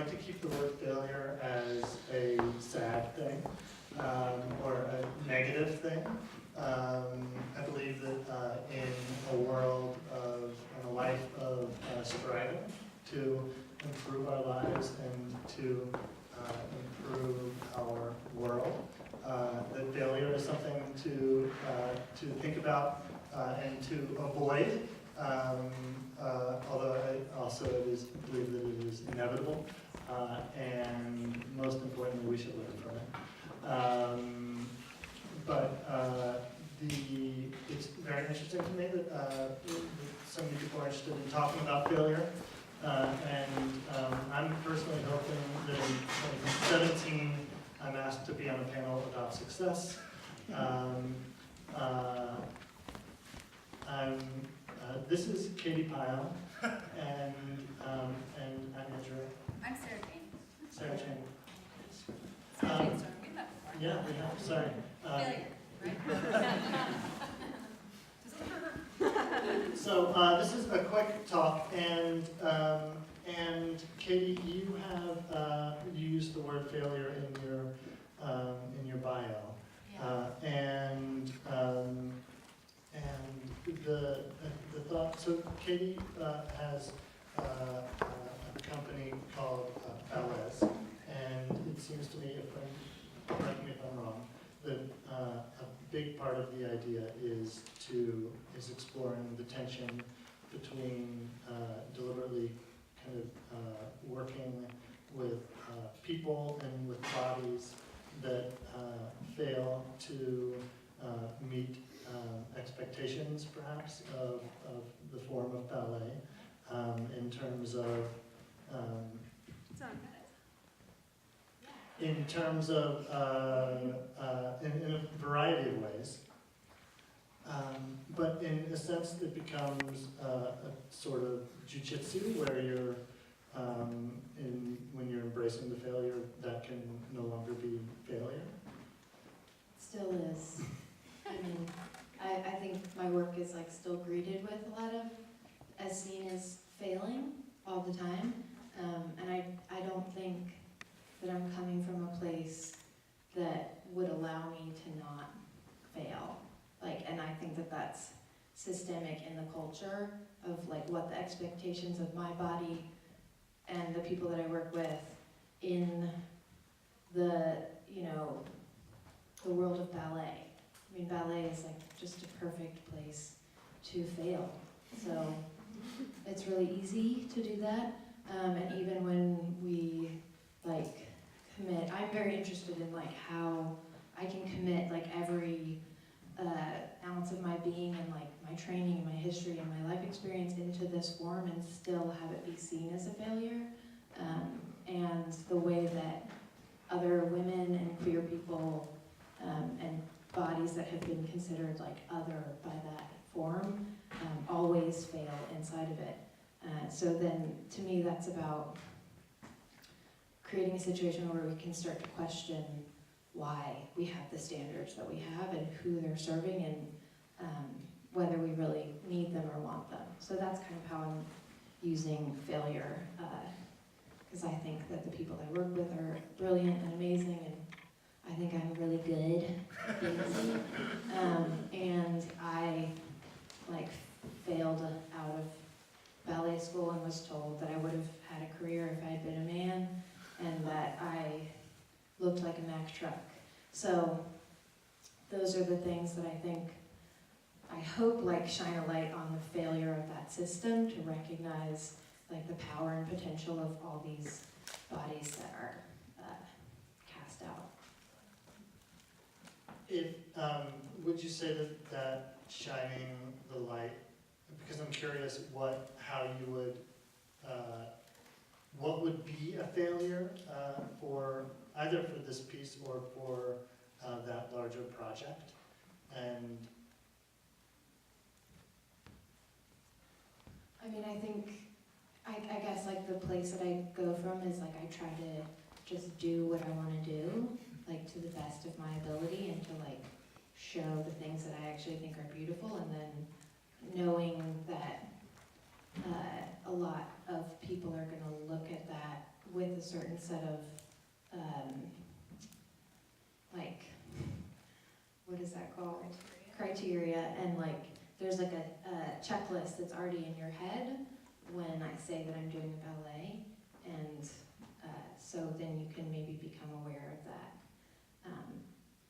like to keep the word failure as a sad thing, or a negative thing. I believe that in a world of, in a life of striving to improve our lives and to improve our world, that failure is something to think about and to avoid. Although I also believe that it is inevitable, and most importantly, we should learn from it. It's very interesting to me that so many people are interested in talking about failure, and I'm personally hoping that in 2017 I'm asked to be on a panel about success. This is Katie Pyle, and I'm Andrew. I'm Sarah Jane. Sarah Jane. Sarah Jane's done we met before. Yeah, we have. Sorry. Failure, right? So this is a quick talk, and Katie, you have used the word failure in your bio, Yeah. and the thought. So Katie has a company called Failsafe, and it seems to me, correct me if I'm wrong, that a big part of the idea is exploring the tension between deliberately kind of working with people and with bodies that fail to meet expectations, perhaps, of the form of ballet, in terms of in a variety of ways, but in a sense it becomes a sort of jujitsu where you're when you're embracing the failure, that can no longer be failure. Still is. I mean, I think my work is like still greeted with a lot of as seen as failing all the time, and I don't think that I'm coming from a place that would allow me to not fail. And I think that that's systemic in the culture of like what the expectations of my body and the people that I work with in the, the world of ballet. I mean, ballet is like just a perfect place to fail. So it's really easy to do that. And even when we commit, I'm very interested in how I can commit every ounce of my being and my training and my history and my life experience into this form and still have it be seen as a failure. And the way that other women and queer people and bodies that have been considered other by that form always fail inside of it. So then to me that's about creating a situation where we can start to question why we have the standards that we have and who they're serving and whether we really need them or want them. So that's kind of how I'm using failure, because I think that the people I work with are brilliant and amazing, and I think I'm really good at things. And I failed out of ballet school and was told that I would have had a career if I had been a man, and that I looked like a Mack truck. So those are the things that I hope shine a light on the failure of that system to recognize the power and potential of all these bodies that are cast out. Would you say that shining the light, because I'm curious how you would, what would be a failure for either for this piece or for that larger project, and I mean, I guess the place that I go from is I try to just do what I want to do, to the best of my ability, and to show the things that I actually think are beautiful, and then knowing that a lot of people are going to look at that with a certain set of, like, what is that called? Criteria, and like, there's like a checklist that's already in your head when I say that I'm doing a ballet, and so then you can maybe become aware of that,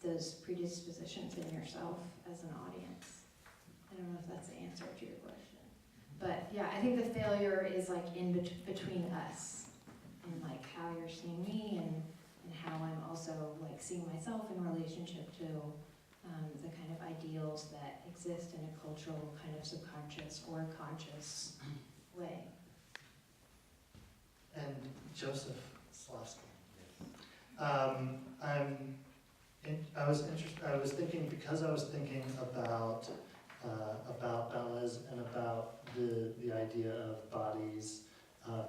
those predispositions in yourself as an audience. I don't know if that's the answer to your question, but yeah, I think the failure is like in between us, and like how you're seeing me, and how I'm also like seeing myself in relationship to the kind of ideals that exist in a cultural kind of subconscious or conscious way. And Joseph Slavsky. I was thinking, because I was thinking about ballets and about the idea of bodies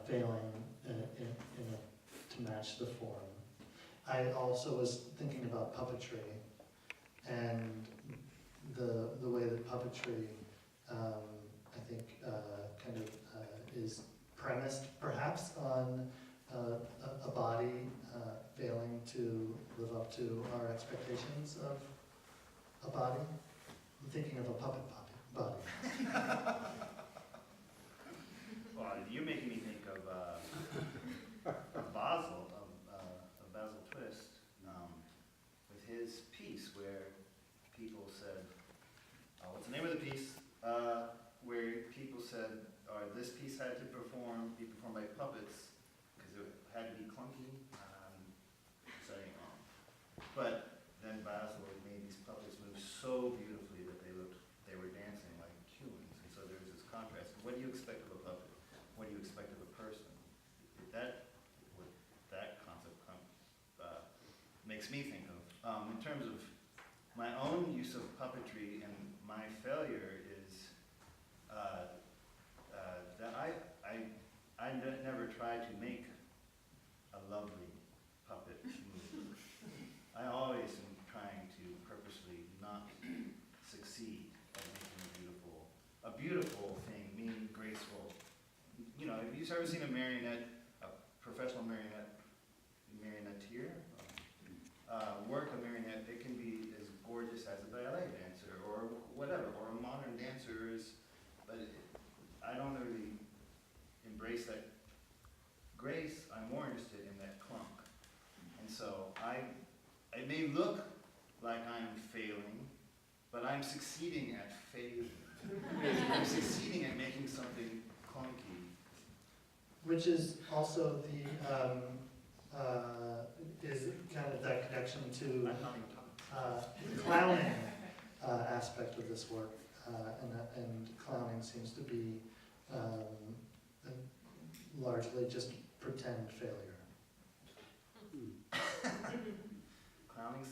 failing to match the form. I also was thinking about puppetry and the way that puppetry, I think, kind of is premised perhaps on a body failing to live up to our expectations of a body. I'm thinking of a puppet body. Well, you're making me think of Basil, of Basil Twist, with his piece where people said, what's the name of the piece? Where people said, this piece had to be performed by puppets because it had to be clunky. But then Basil made these puppets move so beautifully that they were dancing like humans, and so there was this contrast. What do you expect of a puppet? What do you expect of a person? That concept makes me think of. In terms of my own use of puppetry and my failure is that I never tried to make a lovely puppet move. I always am trying to purposely not succeed at making a beautiful thing, meaning graceful. You know, have you ever seen a professional marionetteer work a marionette? It can be as gorgeous as a ballet dancer or whatever, or a modern dancer is, but I don't really embrace that grace. I'm more interested in that clunk. And so it may look like I'm failing, but I'm succeeding at failing. I'm succeeding at making something clunky. Which is also is kind of that connection to the clowning aspect of this work, and clowning seems to be largely just pretend failure. Clowning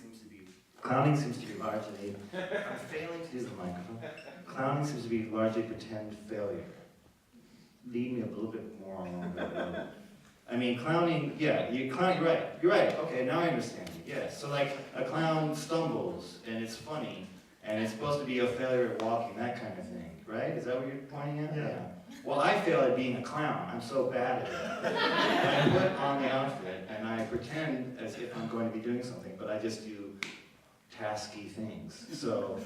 seems to be largely, I'm failing to use the microphone. Clowning seems to be largely pretend failure. Lead me a little bit more along that road. I mean, clowning, yeah, you're right, okay, now I understand you, yeah. So like, a clown stumbles, and it's funny, and it's supposed to be a failure at walking, that kind of thing, right? Is that what you're pointing at? Yeah. Well, I fail at being a clown, I'm so bad at it. I put on the outfit, and I pretend as if I'm going to be doing something, but I just do tasky things. So,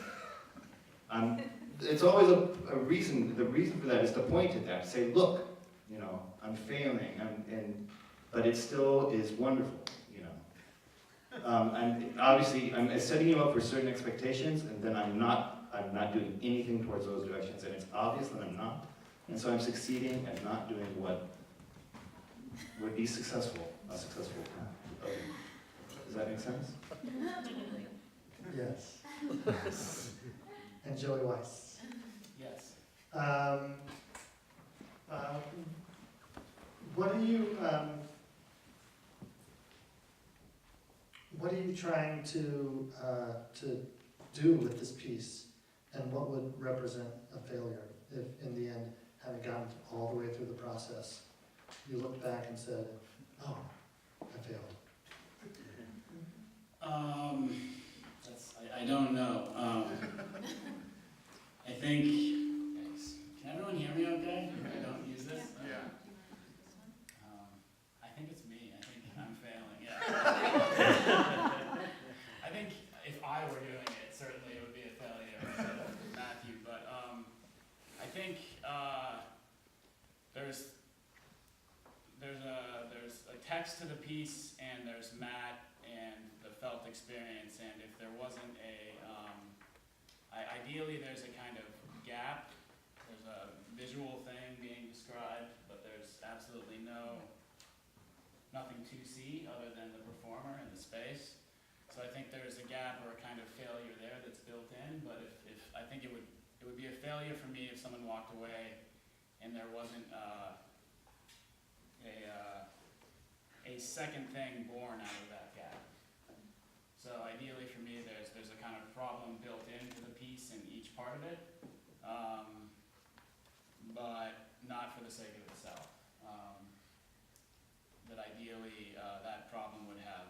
it's always a reason, the reason for that is to point at that, to say, look, you know, I'm failing, but it still is wonderful, you know. And obviously, I'm setting you up for certain expectations, and then I'm not doing anything towards those directions, and it's obvious that I'm not. And so I'm succeeding at not doing what would be successful, a successful path. Okay. Does that make sense? Yes. And Joey Weiss. Yes. What are you trying to do with this piece, and what would represent a failure if, in the end, having gotten all the way through the process, you looked back and said, "Oh, I failed"? I don't know. I think, can everyone hear me okay? I don't use this? Yeah. I think it's maybe text to the piece, and there's Matt and the felt experience, and if there wasn't ideally there's a kind of gap. There's a visual thing being described, but there's absolutely nothing to see other than the performer and the space. So I think there's a gap or a kind of failure there that's built in, but if I think it would be a failure for me if someone walked away and there wasn't a second thing born out of that gap. So ideally for me, there's a kind of problem built into the piece in each part of it, but not for the sake of itself. That ideally that problem would have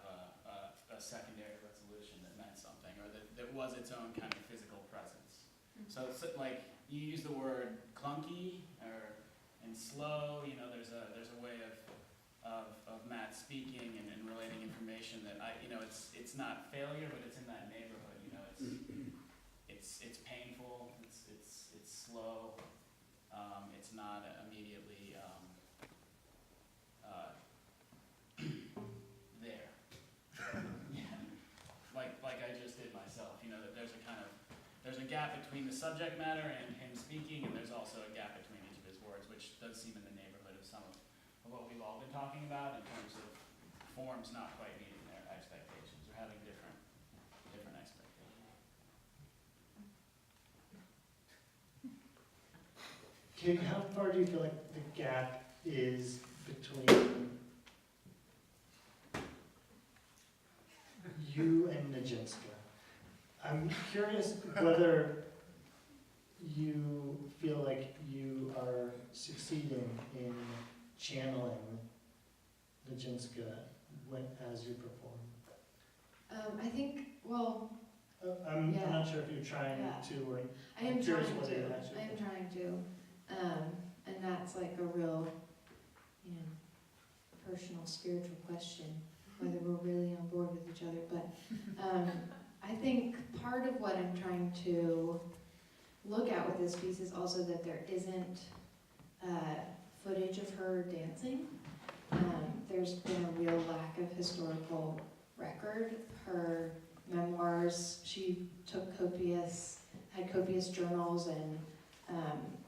a secondary resolution that meant something, or that was its own kind of physical presence. So it's like you use the word clunky and slow. You know, there's a way of Matt speaking and relating information that it's not failure, but it's in that neighborhood. You know, it's painful. It's slow. It's not immediately there. Yeah. Like I just did myself. You know, that there's a gap between the subject matter and him speaking, and there's also a gap between each of his words, which does seem in the neighborhood of some of what we've all been talking about in terms of forms not quite meeting their expectations or having different expectations. Katie, how far do you feel like the gap is between you and Nijinsky? I'm curious whether you feel like you are succeeding in channeling Nijinsky as you perform. I think, well, I'm Yeah. not sure if you're trying Yeah. to, or I am I'm curious trying whether you to, actually- I am trying to, and that's like a real, personal, spiritual question, whether we're really on board with each other, but, I think part of what I'm trying to look at with this piece is also that there isn't, footage of her dancing. There's been a real lack of historical record. Her memoirs, she had copious journals, and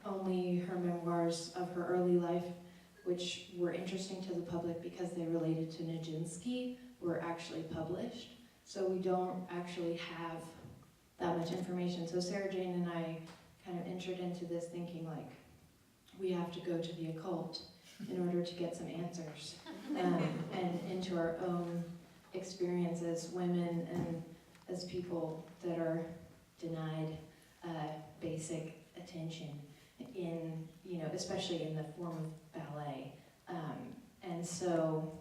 only her memoirs of her early life, which were interesting to the public because they related to Nijinsky, were actually published. So we don't actually have that much information. So Sarah Jane and I kind of entered into this thinking like, we have to go to the occult in order to get some answers, and into our own experience as women and as people that are denied basic attention in, especially in the form of ballet. And so,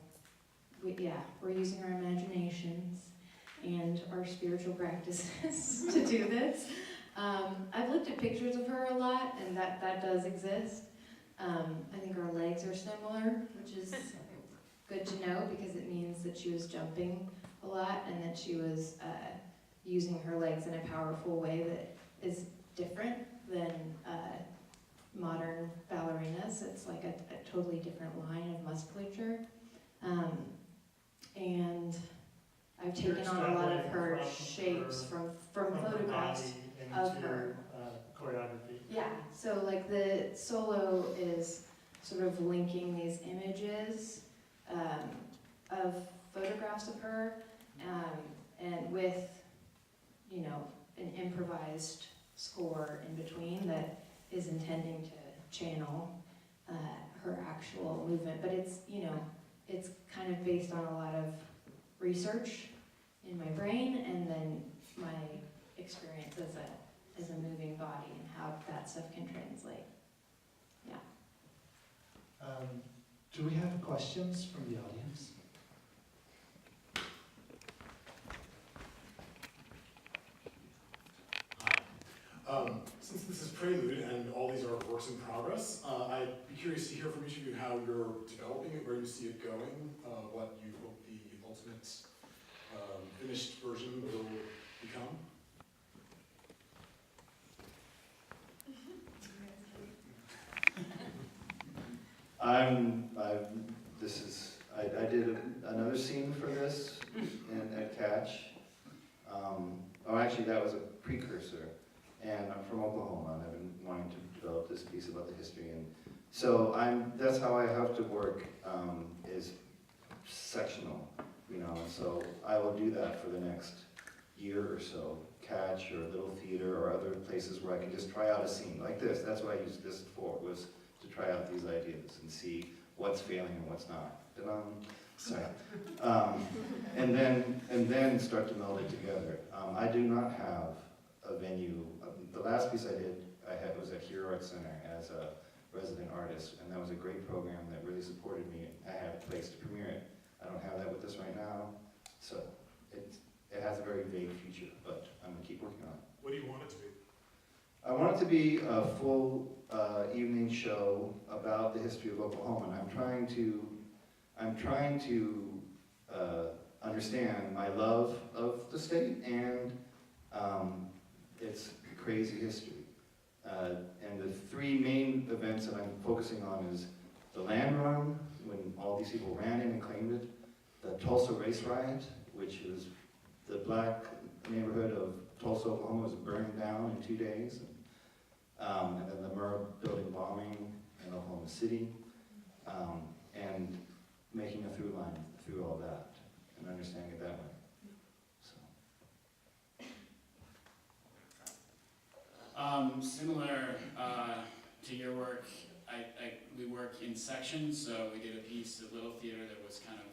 we're using our imaginations and our spiritual practices to do this. I've looked at pictures of her a lot, and that does exist. I think our legs are similar, which is good to know because it means that she was jumping a lot and that she was using her legs in a powerful way that is different than modern ballerinas. It's like a totally different line of musculature. And I've taken on a lot of her shapes from photographs of her. Choreography. Yeah, so like the solo is sort of linking these images of photographs of her, and with, an improvised score in between that is intending to channel her actual movement. But it's, it's kind of based on a lot of research in my brain, and then my experience as a moving body and how that stuff can translate. Yeah. Do we have questions from the audience? Hi. Since this is Prelude and all these are works in progress, I'd be curious to hear from each of you how you're developing it, where you see it going, what you hope the ultimate finished version will become. I did another scene for this at Catch. Oh, actually, that was a precursor. And I'm from Oklahoma, and I've been wanting to develop this piece about the history. And so that's how I have to work, is sectional, you know. And so I will do that for the next year or so. Catch or Little Theater or other places where I can just try out a scene like this. That's what I used this for, was to try out these ideas and see what's failing and what's not. Sorry. And then start to meld it together. I do not have a venue. The last piece I had was at Here Arts Center as a resident artist, and that was a great program that really supported me. I had a place to premiere it. I don't have that with this right now, so it has a very vague future, but I'm gonna keep working on it. What do you want it to be? I want it to be a full evening show about the history of Oklahoma, and I'm trying to understand my love of the state and its crazy history. And the three main events that I'm focusing on is the land run, when all these people ran in and claimed it, the Tulsa race riot, which is the black neighborhood of Tulsa, Oklahoma, was burned down in 2 days, and then the Murrah building bombing in Oklahoma City, and making a through line through all that and understanding it that way. Similar to your work, we work in sections, so we did a piece at Little Theater that was kind of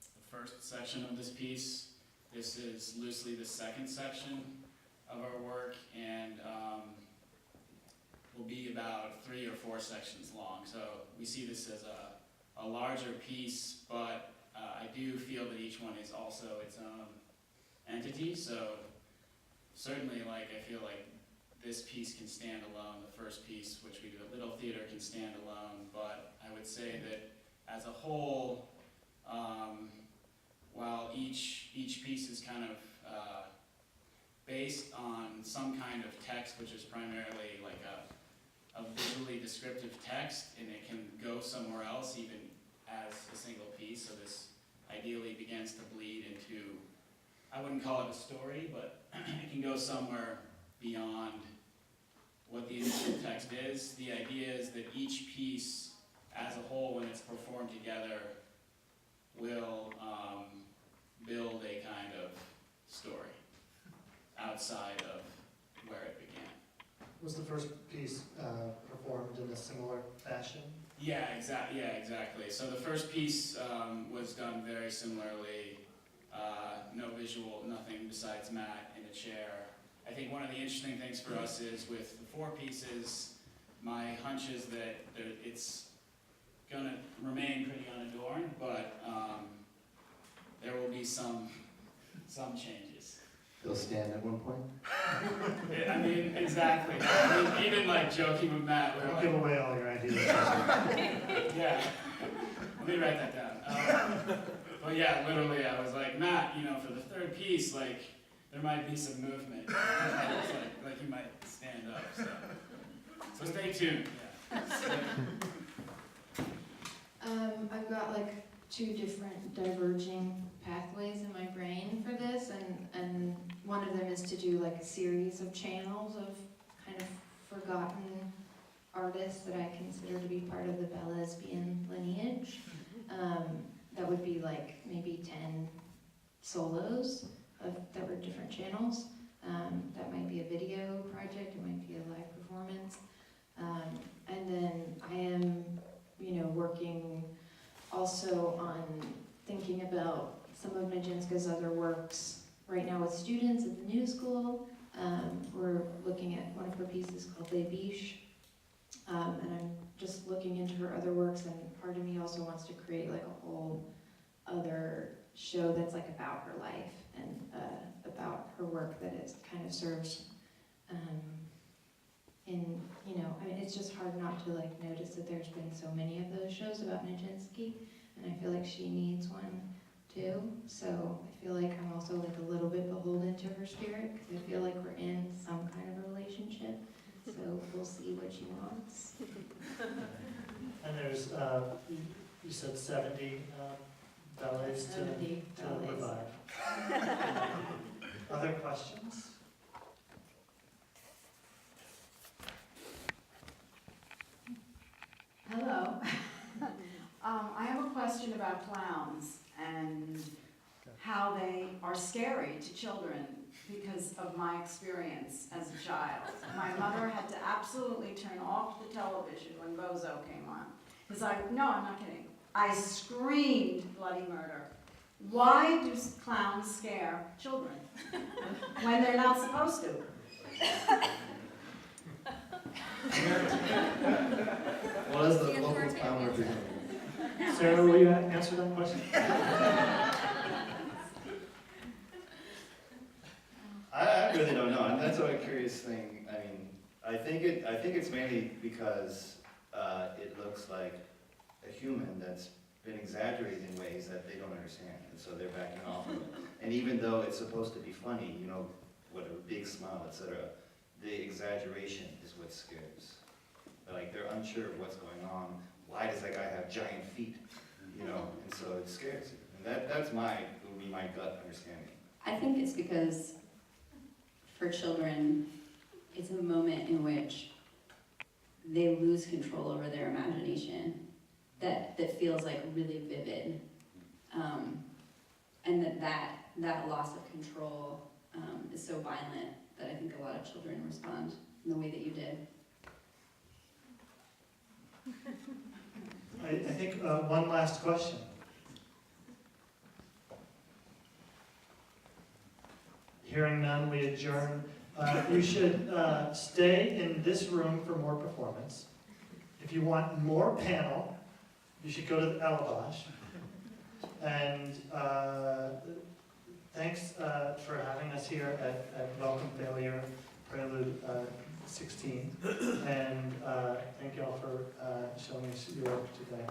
the first section of this piece. This is loosely the second section of our work, and will be about 3 or 4 sections long. So we see this as a larger piece, but I do feel that each one is also its own entity. So certainly, like, I feel like this piece can stand alone. The first piece, which we do at Little Theater, can stand alone. But I would say that as a whole, while each piece is kind of based on some kind of text, which is primarily like a visually descriptive text, and it can go somewhere else even as a single piece. So this ideally begins to bleed into, I wouldn't call it a story, but it can go somewhere beyond what the initial text is. The idea is that each piece as a whole, when it's performed together, will build a kind of story outside of where it began. Was the first piece performed in a similar fashion? Yeah, exactly. So the first piece was done very similarly. No visual, nothing besides Matt in a chair. I think one of the interesting things for us is with the 4 pieces, my hunch is that it's gonna remain pretty unadorned, but there will be some changes. They'll stand at one point? I mean, exactly. I mean, even like joking with Matt, we're Don't like, give away all your ideas. yeah, let me write that down. But yeah, literally, I was like, Matt, you know, for the 3rd piece, like, there might be some movement. It's like you might stand up. So stay tuned. Yeah. I've got like 2 different diverging pathways in my brain for this, and one of them is to do like a series of channels of kind of forgotten artists that I consider to be part of the lesbian lineage. That would be like maybe 10 solos that were different channels. That might be a video project, it might be a live performance. And then I am, working also on thinking about some of Nijinsky's other works right now with students at the new school. We're looking at one of her pieces called Les Biches. And I'm just looking into her other works, and part of me also wants to create like a whole other show that's like about her life and about her work that is kind of serves it's just hard not to like notice that there's been so many of those shows about Nijinsky, and I feel like she needs one too. So I feel like I'm also like a little bit beholden to her spirit, because I feel like we're in some kind of a relationship. So we'll see what she wants. And there's, you said 70 ballets to Indeed, ballets. revive. Other questions? Hello. I have a question about clowns and how they are scary to children because of my experience as a child. My mother had to absolutely turn off the television when Bozo came on. Because no, I'm not kidding. I screamed bloody murder. Why do clowns scare children when they're not supposed to? What is the local clown representative? Sarah, will you answer that question? I really don't know, and that's a curious thing. I mean, I think it's mainly because it looks like a human that's been exaggerated in ways that they don't understand, and so they're backing off of it. And even though it's supposed to be funny, you know, whatever, big smile, etc., the exaggeration is what scares. Like, they're unsure of what's going on. Why does that guy have giant feet? You know, and so it scares you. And would be my gut understanding. I think it's because for children, it's a moment in which they lose control over their imagination that feels like really vivid. And that loss of control is so violent that I think a lot of children respond in the way that you did. I think one last question. Hearing none, we adjourn. You should stay in this room for more performance. If you want more panel, you should go to the Alabash. And thanks for having us here at Welcome Failure, Prelude 16. And thank you all for showing us your work today.